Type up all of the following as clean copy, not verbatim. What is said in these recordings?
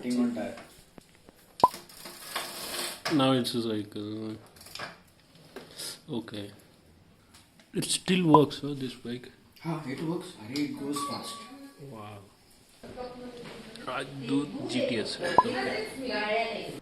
Working on tire. Now it's like okay. It still works, huh, this bike? It works. It goes fast. Wow. I do GTS, right? Okay.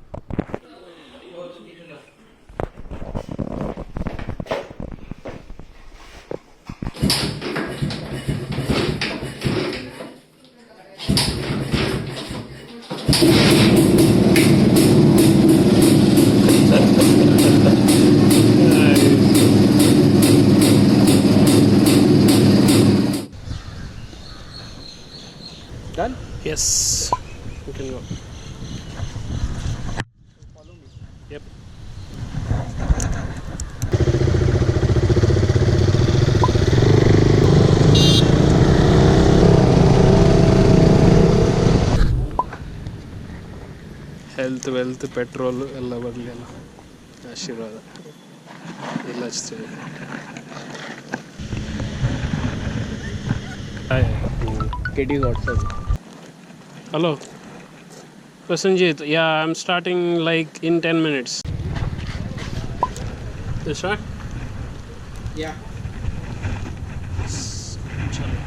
Done? Yes. You can go. Follow me. Yep. Health wealth petrol ಎಲ್ಲ ಬರಲಿ ಅಲ್ಲ ಆಶೀರ್ವಾದ ಎಲ್ಲ ಹಚ್ತೀವಿ KD WhatsApp. Hello Prasanjit, yeah, I'm starting like in 10 minutes. You start? Yeah.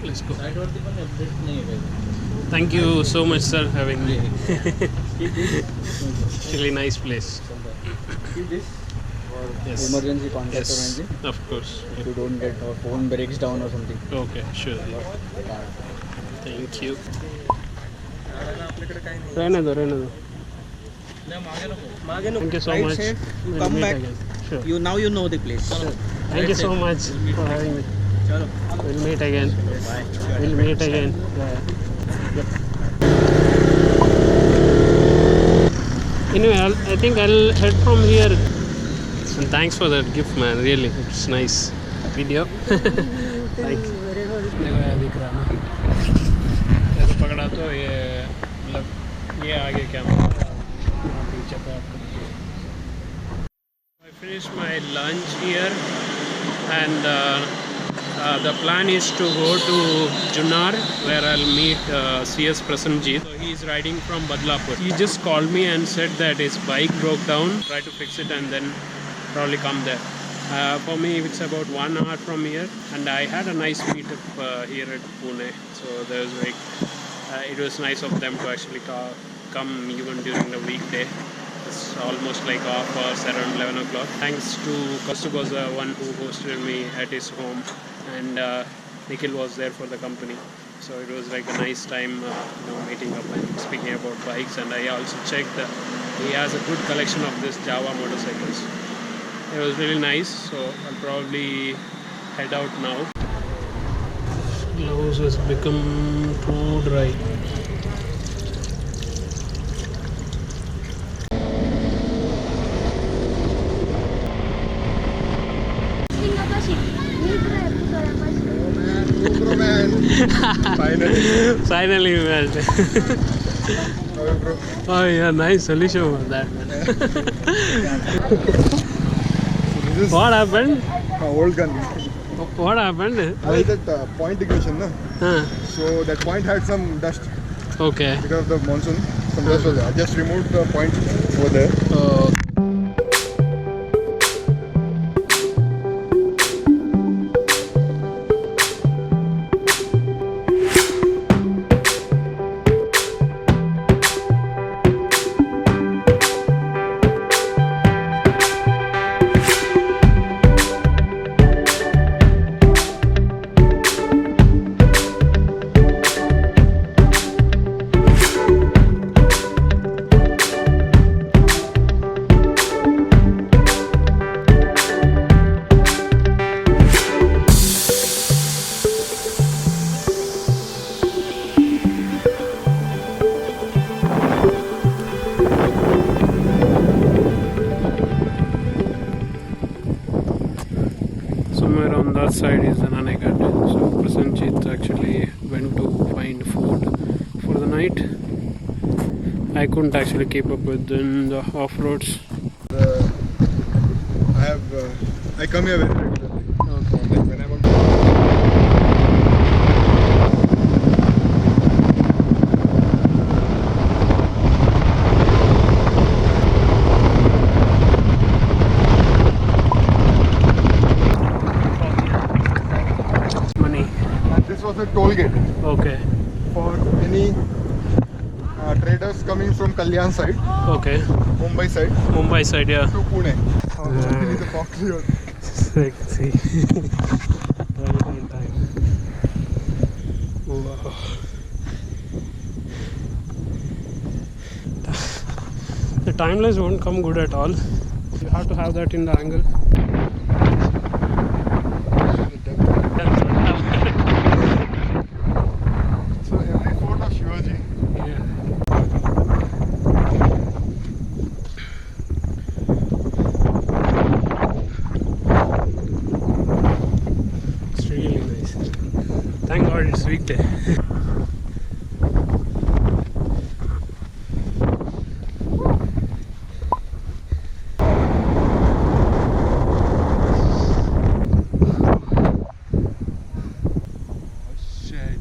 Let's go. Side वरती पण update नाही आहे. Thank you so much sir having me. Really nice place. Keep this for Yes. emergency contact Yes, only. of course. If you don't get or phone breaks down or something. Okay, sure. Card. Thank you. रहने दो Thank you so Right, much. safe. You We'll come meet back. again. Sure. You know the place. Sure. Thank you so much for having me. Chalo. We'll meet again. Bye. We'll meet again. Yeah. Yep. Anyway, I think I'll head from here. And thanks for that gift, man. Really, it's nice. Video. Thanks. देखो यार दिख रहा ना ऐसे पकड़ा तो ये मतलब ये आगे कैमरा पीछे पे आपको I finished my lunch here and the plan is to go to Junnar where I'll meet CS Prasanjit. So he is riding from Badlapur. He just called me and said that his bike broke down. Try to fix it and then probably come there. For me it's about 1 hour from here and I had a nice meetup here at Pune. So there was like it was nice of them to actually come even during the weekday. It's almost like off hours around 11 o'clock. Thanks to Kaustubh was the one who hosted me at his home and Nikhil was there for the company. So it was like a nice time meeting up and speaking about bikes, and I also checked he has a good collection of this Jawa motorcycles. It was really nice, so I'll probably head out now. Nose has become too dry. Finally we met. Oh yeah, nice solution for that, man. What happened? Old gun. What happened? That point ignition, na? So that point had some dust Okay. because of the monsoon. Some dust was there. I just removed the point over there. Somewhere on that side is the Naneghat. So Prasanjit actually went to find food for the night. I couldn't actually keep up with the off-roads. I come here very regularly. Okay. Like when I'm on this was a toll gate Okay. for any traders coming from Kalyan side, Okay. Mumbai side, Mumbai side, yeah. to Pune. Luckily the fox here. Sexy. Right on time. Wow. The timelines won't come good at all. You have to have that in the angle. So every fort of Shivaji. Yeah. It's really nice. Thank God it's weekday. Shit.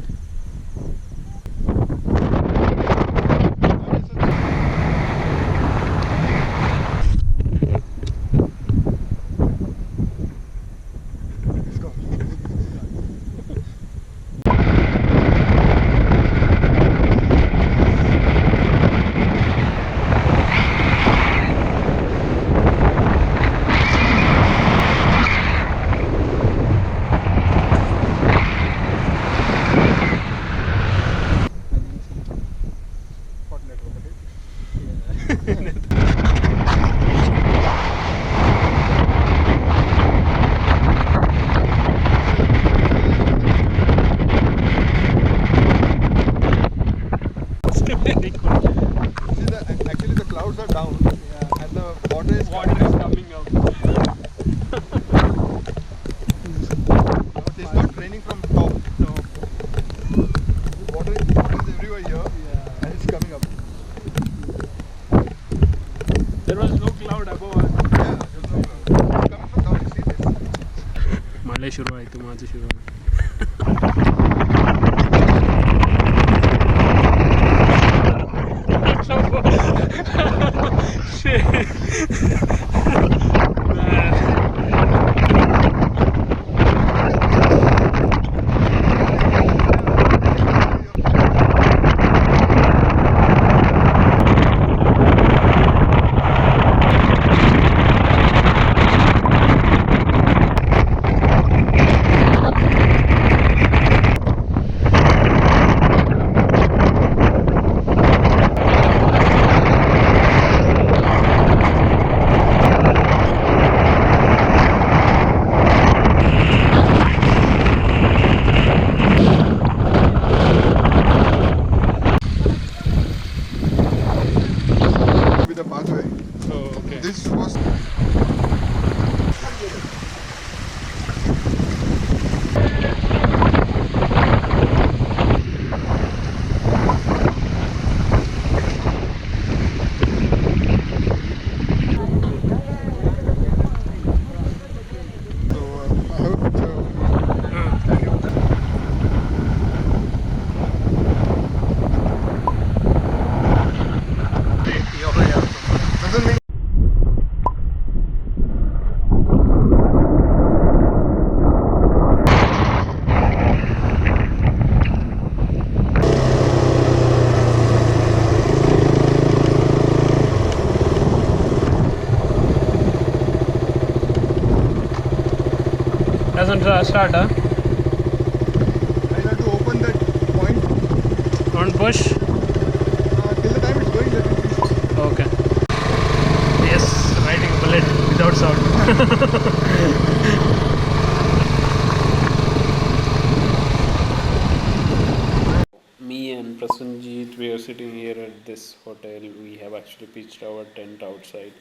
Let's go. Hot network, okay? Very cool. See, actually the clouds are down and the water is Water is coming up. It's not raining from top. No. Water is everywhere here and it's coming up. There was no cloud above us. Yeah, there's no cloud. It's coming from down. You see this? ಮಳೆ ಶುರು ಆಯಿತು ಮಾತು ಶುರು With the pathway. Oh, okay. This was. So I have a picture of me standing on that. Doesn't mean Doesn't start, huh? I have to open that point Don't push. till the time it's going. Let it be. Okay. Yes, riding bullet without sound. Me and Prasanjit, we are sitting here at this hotel. We have actually pitched our tent outside.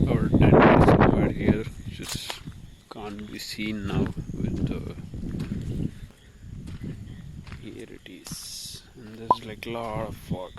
Our tent is somewhere here, just can't be seen now with the. Here it is, and this It's like lot of fog.